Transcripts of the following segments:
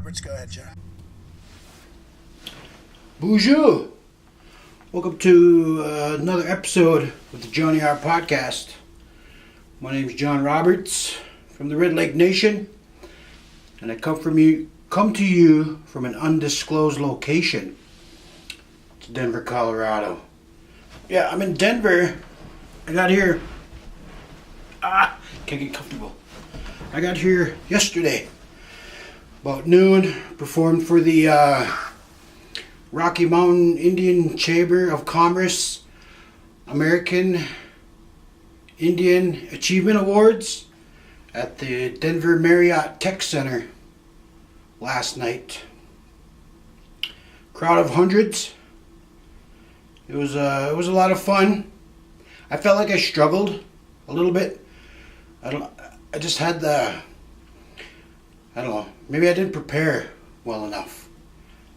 Roberts. Go ahead, John. Bonjour. Welcome to another episode of the Johnny R Podcast. My name is John Roberts from the Red Lake Nation, and I come to you from an undisclosed location. It's Denver, Colorado. Yeah, I'm in Denver. I got here. Can't get comfortable. I got here yesterday, about noon. Performed for the Rocky Mountain Indian Chamber of Commerce American Indian Achievement Awards at the Denver Marriott Tech Center last night. Crowd of hundreds. It was a lot of fun. I felt like I struggled a little bit. I just had I don't know, maybe I didn't prepare well enough.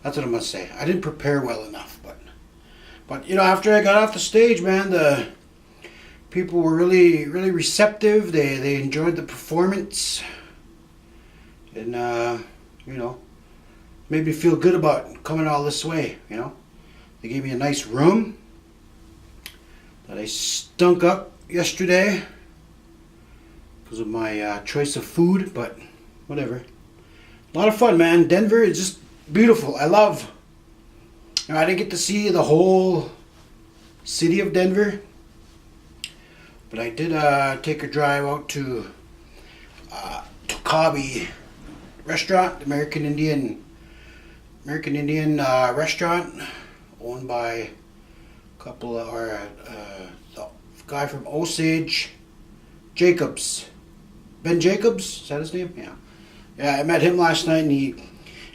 That's what I must say. I didn't prepare well enough, but you know, after I got off the stage, man, the people were really receptive. They enjoyed the performance, and you know, made me feel good about coming all this way. You know, they gave me a nice room that I stunk up yesterday because of my choice of food, but whatever. A lot of fun, man. Denver is just beautiful. I didn't get to see the whole city of Denver, but I did take a drive out to Tokabe restaurant, American Indian restaurant, owned by a couple of the guy from Osage, Jacobs. Ben Jacobs, is that his name? Yeah, I met him last night, and he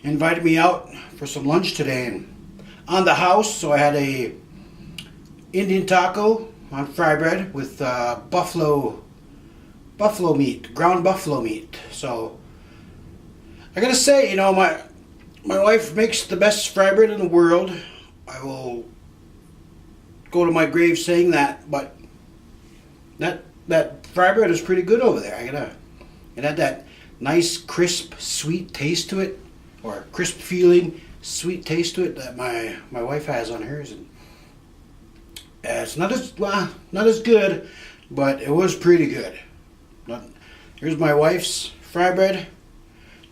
invited me out for some lunch today, and on the house. So I had a Indian taco on fry bread with buffalo meat, ground buffalo meat. So I gotta say, you know, my wife makes the best fry bread in the world. I will go to my grave saying that, but that fry bread is pretty good over there. It had that nice, crisp, sweet taste to it, or crisp feeling, sweet taste to it that my wife has on hers. And it's not as good, but it was pretty good. Here's my wife's fry bread,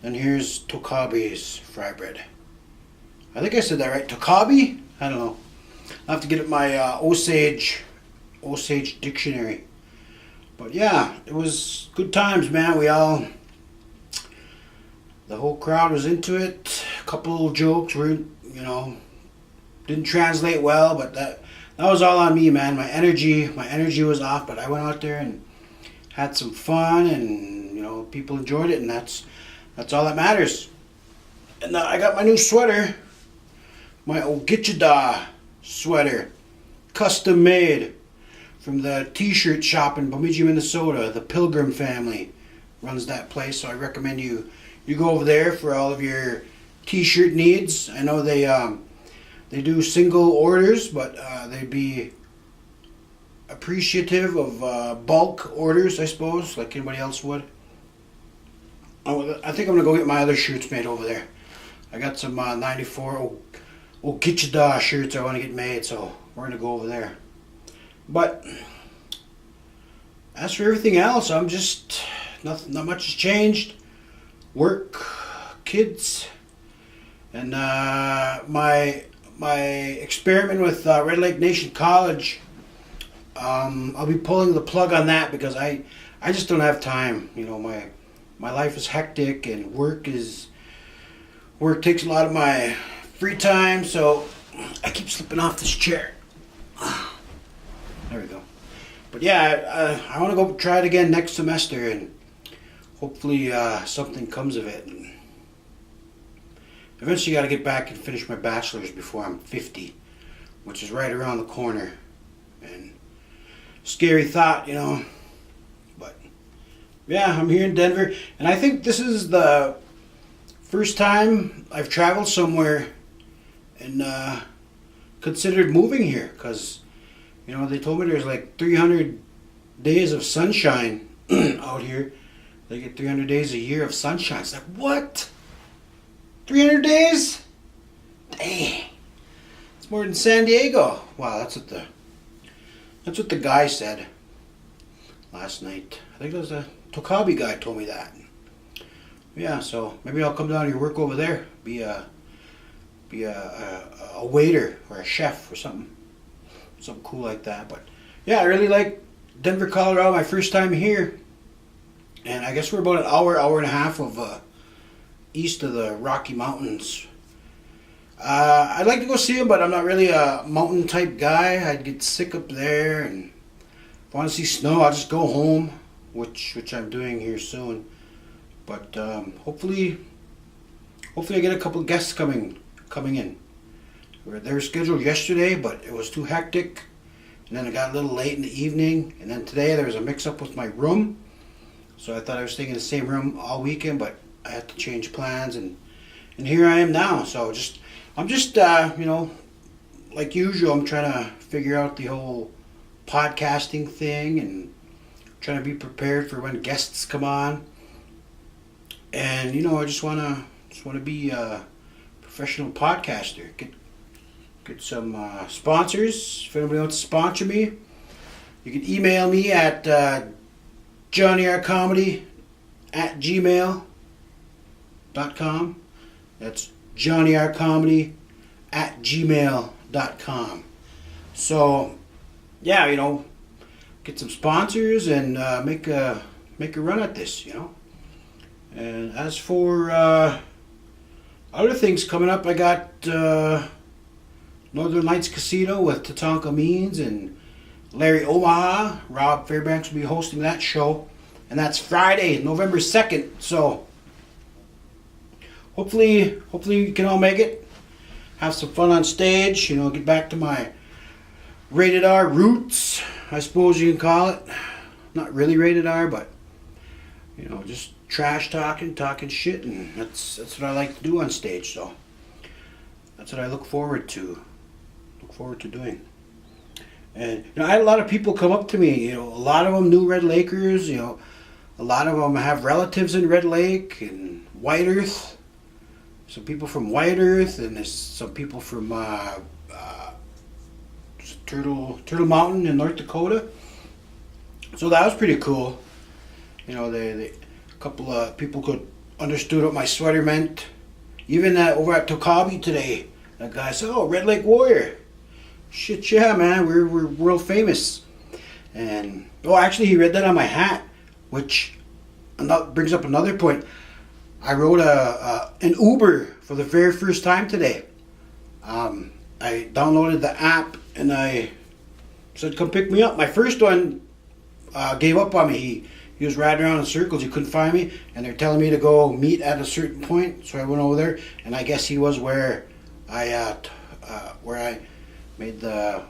and here's Tokabe's fry bread. I think I said that right. Tokabe? I don't know. I'll have to get at my Osage dictionary. But yeah, it was good times, man. The whole crowd was into it. A couple of jokes were, you know, didn't translate well, but that was all on me, man. My energy was off, but I went out there and had some fun, and you know, people enjoyed it, and that's all that matters. And I got my new sweater, my Ogichida sweater, custom made from the t-shirt shop in Bemidji, Minnesota. The Pilgrim family runs that place, so I recommend you go over there for all of your t-shirt needs. I know they do single orders, but they'd be appreciative of bulk orders, I suppose, like anybody else would. I think I'm going to go get my other shirts made over there. I got some 94 Ogichida shirts I want to get made, so we're going to go over there. But as for everything else, I'm just, not much has changed. Work, kids, and my experiment with Red Lake Nation College. I'll be pulling the plug on that because I just don't have time. You know, my life is hectic, and work takes a lot of my free time, so I keep slipping off this chair. There we go. But yeah, I want to go try it again next semester, and hopefully something comes of it. And eventually got to get back and finish my bachelor's before I'm 50, which is right around the corner. And scary thought, you know. But yeah, I'm here in Denver, and I think this is the first time I've traveled somewhere and considered moving here, because you know, they told me there's like 300 days of sunshine out here. They get 300 days a year of sunshine. It's like, what? 300 days? Dang. It's more than San Diego. Wow, that's what the guy said last night. I think it was the Tokabe guy told me that. Yeah, so maybe I'll come down to your work over there. Be a waiter or a chef or something cool like that. But yeah, I really like Denver, Colorado. My first time here, and I guess we're about an hour and a half of east of the Rocky Mountains. I'd like to go see them, but I'm not really a mountain type guy. I'd get sick up there, and if I want to see snow, I'll just go home, which I'm doing here soon. But hopefully I get a couple of guests coming in. They were scheduled yesterday, but it was too hectic, and then it got a little late in the evening, and then today there was a mix-up with my room, so I thought I was staying in the same room all weekend, but I had to change plans, and here I am now. So I'm just like usual, I'm trying to figure out the whole podcasting thing and trying to be prepared for when guests come on. And I just wanna be a professional podcaster. Get some sponsors. If anybody wants to sponsor me, you can email me at johnnyRcomedy@gmail.com. That's johnnyRcomedy@gmail.com. So yeah, get some sponsors and make a run at this, And as for other things coming up, I got Northern Lights Casino with Tatanka Means and Larry Omaha. Rob Fairbanks will be hosting that show, and that's Friday, November 2nd. So hopefully you can all make it. Have some fun on stage. Get back to my rated R roots, I suppose you can call it. Not really rated R, but just trash talking shit, and that's what I like to do on stage. So that's what I look forward to doing. And I had a lot of people come up to me. A lot of them knew Red Lakers. A lot of them have relatives in Red Lake and White Earth. Some people from White Earth, and there's some people from Turtle Mountain in North Dakota. So that was pretty cool. A couple of people could understood what my sweater meant. Even over at Tokabe today, that guy said, "Oh, Red Lake Warrior." Shit, yeah, man, we're world famous. And actually, he read that on my hat, which brings up another point. I rode an Uber for the very first time today. I downloaded the app and I said, "Come pick me up." My first one gave up on me. He was riding around in circles. He couldn't find me, and they're telling me to go meet at a certain point. So I went over there, and I guess he was where I made the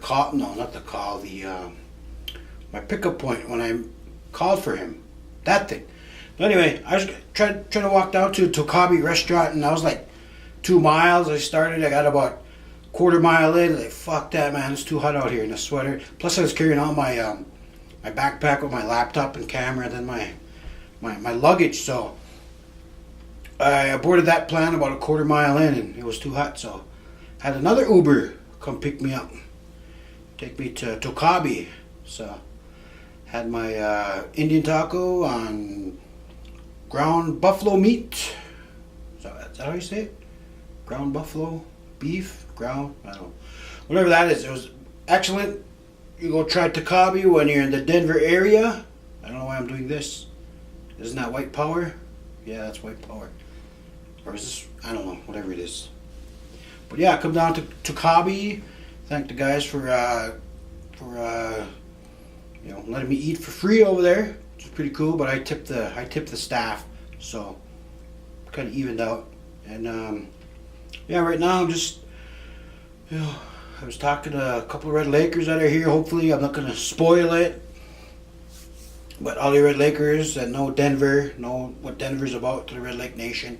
call. No, not the call. My pickup point when I called for him. That thing. But anyway, I was trying to walk down to Tokabe restaurant, and I was like 2 miles. I got about quarter mile in. Like, fuck that, man. It's too hot out here in a sweater. Plus, I was carrying all my my backpack with my laptop and camera, and then my luggage. So I aborted that plan about a quarter mile in, and it was too hot. So I had another Uber come pick me up, take me to Tokabe. So had my Indian taco on ground buffalo meat. Is that how you say it? Ground buffalo beef, I don't know. Whatever that is, it was excellent. You go try Tokabe when you're in the Denver area. I don't know why I'm doing this. Isn't that white power? Yeah, that's white power. Or is this? I don't know. Whatever it is. But yeah, come down to Tokabe. Thank the guys for letting me eat for free over there, which is pretty cool. But I tipped the staff, so kind of evened out. And right now I'm just I was talking to a couple of Red Lakers that are here. Hopefully, I'm not going to spoil it. But all the Red Lakers that know Denver, know what Denver's about to the Red Lake Nation,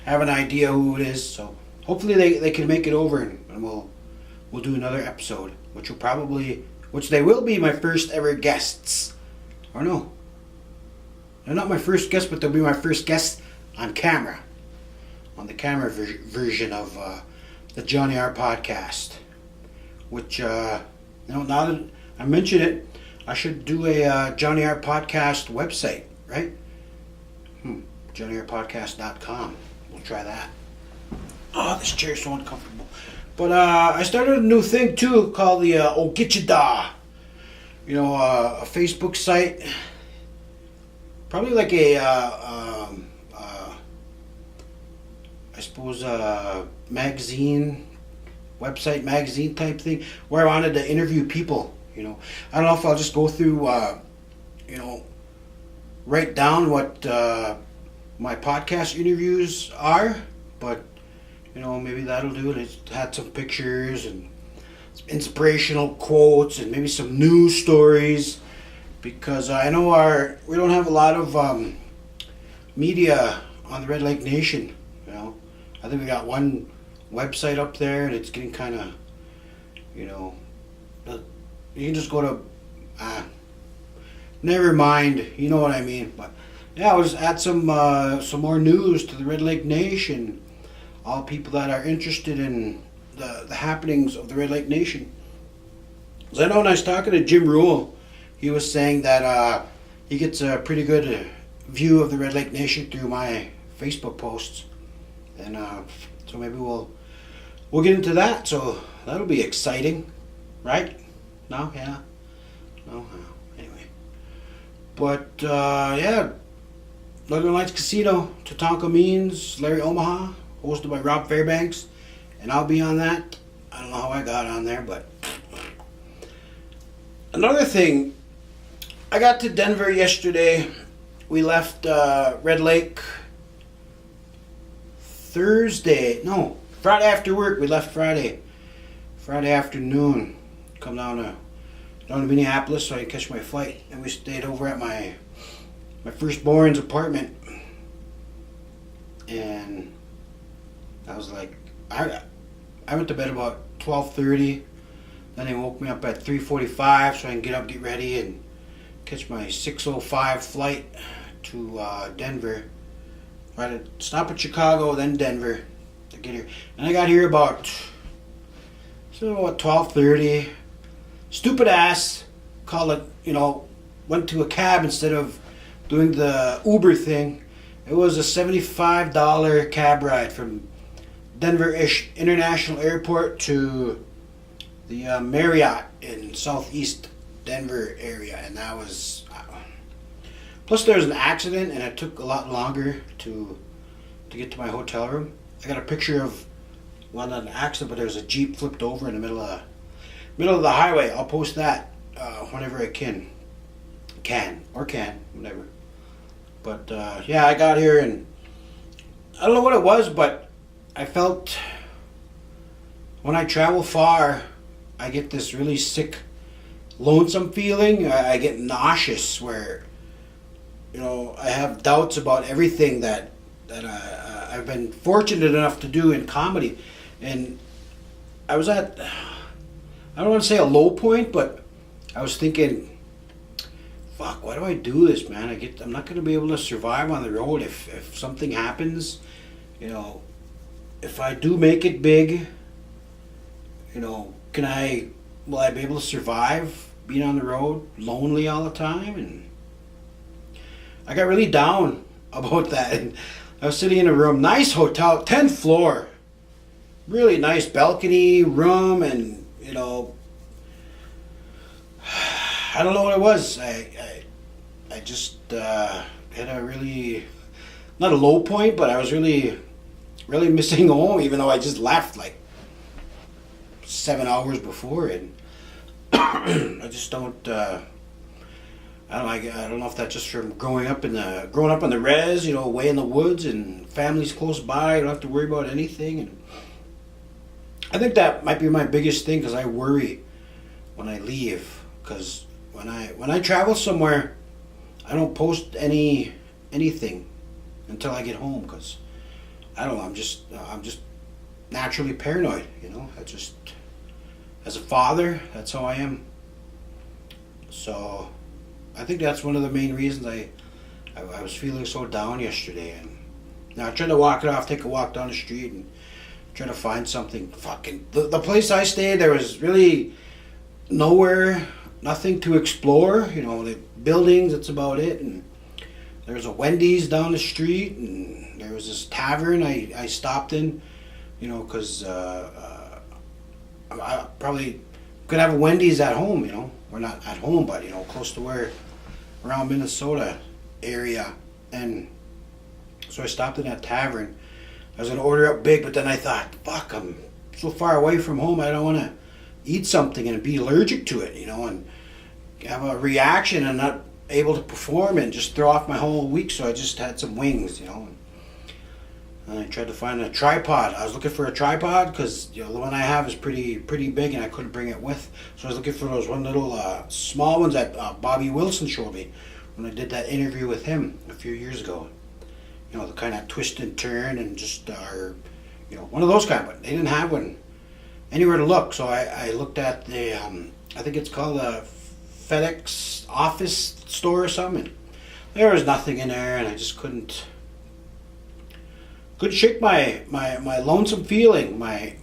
have an idea who it is. So hopefully they can make it over, and we'll do another episode, which they will be my first ever guests. Or no, they're not my first guest, but they'll be my first guests on camera, on the camera version of the Johnny R podcast. Which, now that I mention it, I should do a Johnny R podcast website, right? JohnnyRpodcast.com. We'll try that. Oh, this chair's so uncomfortable. But I started a new thing too called the Okitchada. A Facebook site. Probably like a, I suppose, magazine type thing, where I wanted to interview people. I don't know if I'll just go through, write down what my podcast interviews are, but maybe that'll do it. It had some pictures and some inspirational quotes and maybe some news stories, because I know we don't have a lot of media on the Red Lake Nation. I think we got one website up there, and it's getting kind of, you can just go to, never mind, you know what I mean. But yeah, I'll just add some more news to the Red Lake Nation. All people that are interested in the happenings of the Red Lake Nation. Because I know when I was talking to Jim Rule, he was saying that he gets a pretty good view of the Red Lake Nation through my Facebook posts. And so maybe we'll get into that. So that'll be exciting, right? No, yeah, no. Anyway, but yeah, Northern Lights Casino, Tatanka Means, Larry Omaha, hosted by Rob Fairbanks, and I'll be on that. I don't know how I got on there, but another thing, I got to Denver yesterday. We left Red Lake Friday after work. We left Friday afternoon. Come down to Minneapolis so I could catch my flight, and we stayed over at my firstborn's apartment. And I was like, I went to bed about 12:30. Then they woke me up at 3:45 so I can get up, get ready, and catch my 6:05 flight to Denver. I had to stop at Chicago, then Denver to get here. And I got here about 12:30. Stupid ass called it, went to a cab instead of doing the Uber thing. It was a $75 cab ride from Denver International Airport to the Marriott in southeast Denver area. And that was... Plus there was an accident, and it took a lot longer to get to my hotel room. I got a picture of, not an accident, but there was a Jeep flipped over in the middle of the highway. I'll post that whenever I can, whatever. But yeah, I got here, and I don't know what it was, but I felt when I travel far, I get this really sick, lonesome feeling. I get nauseous where, I have doubts about everything that I've been fortunate enough to do in comedy. And I was at, I don't want to say a low point, but I was thinking, fuck, why do I do this, man? I'm not going to be able to survive on the road if something happens. If I do make it big, will I be able to survive being on the road lonely all the time? And I got really down about that. And I was sitting in a room, nice hotel, 10th floor, really nice balcony room, and I don't know what it was. I just had a really, not a low point, but I was really, really missing home, even though I just left like 7 hours before. And I just don't. I don't know if that's just from growing up on the res, way in the woods, and families close by. I don't have to worry about anything. And I think that might be my biggest thing, because I worry when I leave. Because when I travel somewhere, I don't post anything until I get home, because I don't know. I'm just naturally paranoid. I just, as a father, that's how I am. So I think that's one of the main reasons I was feeling so down yesterday. And Now I tried to walk it off, take a walk down the street, and try to find something. Fucking the place I stayed, there was really nowhere, nothing to explore. You know, the buildings. That's about it. And there was a Wendy's down the street, and there was this tavern I stopped in. You know, because I probably could have a Wendy's at home. You know, or not at home, but you know, close to where around Minnesota area. And so I stopped in that tavern. I was gonna order up big, but then I thought, fuck, I'm so far away from home. I don't want to eat something and be allergic to it, you know, and have a reaction and not able to perform and just throw off my whole week. So I just had some wings, you know. And I tried to find a tripod. I was looking for a tripod because, you know, the one I have is pretty big and I couldn't bring it with. So I was looking for those one little small ones that Bobby Wilson showed me when I did that interview with him a few years ago. You know, the kind of twist and turn and just, you know, one of those kind. But they didn't have one anywhere to look. So I looked at the, I think it's called a FedEx office store or something. There was nothing in there, and I just couldn't shake my lonesome feeling, my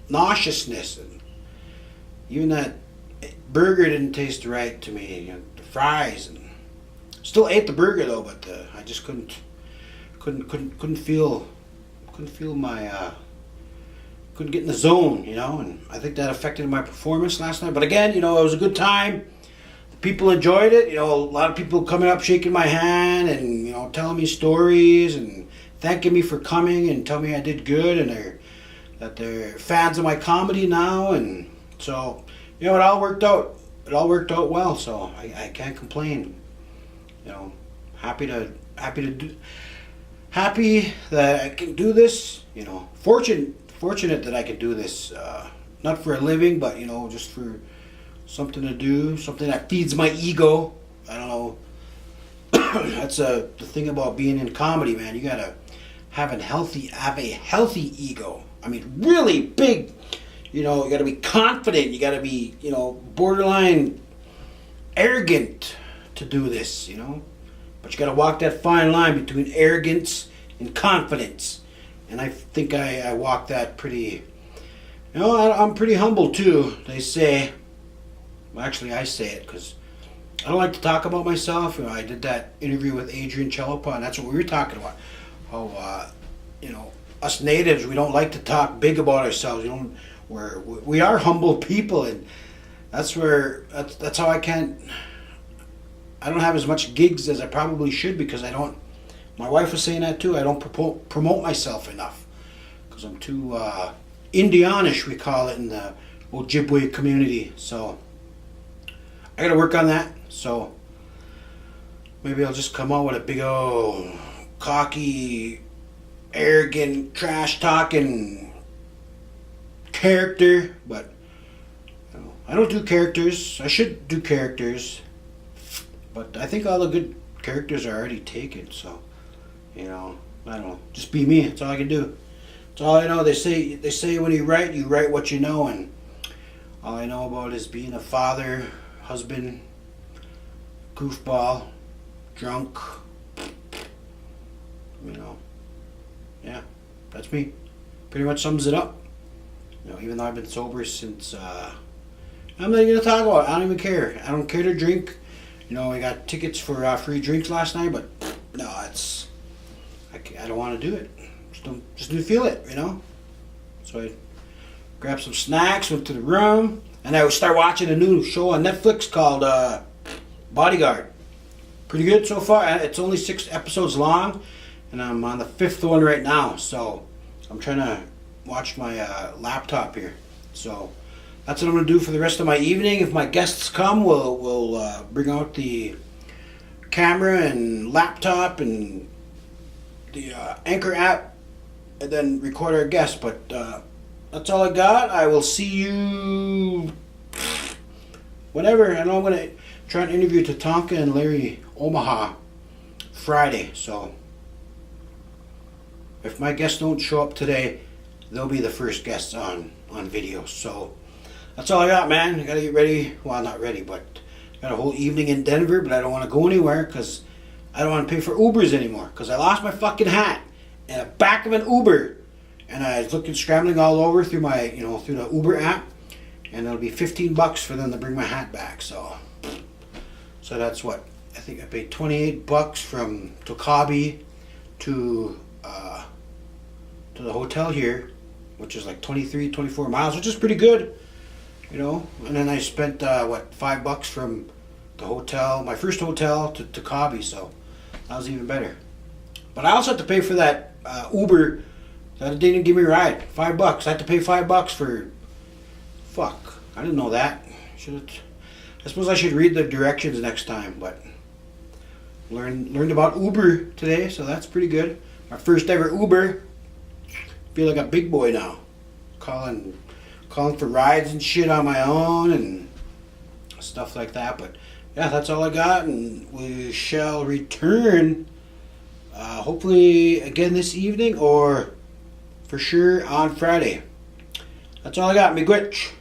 nauseousness, and even that burger didn't taste right to me. You know, the fries, and still ate the burger though, but I just couldn't feel my couldn't get in the zone, you know, and I think that affected my performance last night. But again, you know, it was a good time. The people enjoyed it. You know, a lot of people coming up, shaking my hand, and you know, telling me stories and thanking me for coming and telling me I did good, and they're fans of my comedy now, and so you know, it all worked out. It all worked out well, so I can't complain. You know, happy that I can do this. You know, fortunate that I can do this. Not for a living, but you know, just for something to do, something that feeds my ego. I don't know. That's the thing about being in comedy, man. You gotta have a healthy ego. I mean, really big. You know, you gotta be confident. You gotta be, you know, borderline arrogant to do this. You know, but you gotta walk that fine line between arrogance and confidence. And I think I walk that pretty. You know, I'm pretty humble too. They say. Well, actually, I say it because I don't like to talk about myself. You know, I did that interview with Adrian Chelopa, and that's what we were talking about. How, you know, us natives, we don't like to talk big about ourselves. You know, we are humble people, and that's how I don't have as much gigs as I probably should because I don't. My wife was saying that too. I don't promote myself enough because I'm too Indianish, we call it in the Ojibwe community. So I got to work on that. So maybe I'll just come out with a big old cocky, arrogant, trash talking character, but you know, I don't do characters. I should do characters, but I think all the good characters are already taken. So you know, I don't know. Just be me. That's all I can do. That's all I know. They say when you write what you know, and all I know about is being a father, husband, goofball, drunk. You know, yeah, that's me. Pretty much sums it up. You know, even though I've been sober since, I'm not even gonna talk about it. I don't even care. I don't care to drink. You know, I got tickets for free drinks last night, but no, I don't want to do it. Just didn't feel it, you know. So I grabbed some snacks, went to the room, and I would start watching a new show on Netflix called Bodyguard. Pretty good so far. It's only 6 episodes long, and I'm on the 5th one right now. So I'm trying to watch my laptop here. So that's what I'm going to do for the rest of my evening. If my guests come, we'll bring out the camera and laptop and the Anchor app, and then record our guests. But that's all I got. I will see you whenever. I know I'm going to try and interview Tatanka and Larry Omaha Friday. So if my guests don't show up today, they'll be the first guests on video. So that's all I got, man. I got to get ready. Well, not ready, but got a whole evening in Denver, but I don't want to go anywhere because I don't want to pay for Ubers anymore because I lost my fucking hat. in the back of an Uber, and I was looking, scrambling all over through my, through the Uber app, and it'll be $15 for them to bring my hat back. So that's what I think I paid $28 from Tokabe to the hotel here, which is like 24 miles, which is pretty good, And then I spent $5 from the hotel, my first hotel, to Tokabe, so that was even better. But I also had to pay for that Uber that didn't give me a ride. $5. I had to pay $5 for. Fuck! I didn't know that. I suppose I should read the directions next time. But learned about Uber today, so that's pretty good. My first ever Uber. Feel like a big boy now. Calling for rides and shit on my own and stuff like that. But yeah, that's all I got, and we shall return. Hopefully again this evening, or for sure on Friday. That's all I got. Miigwech.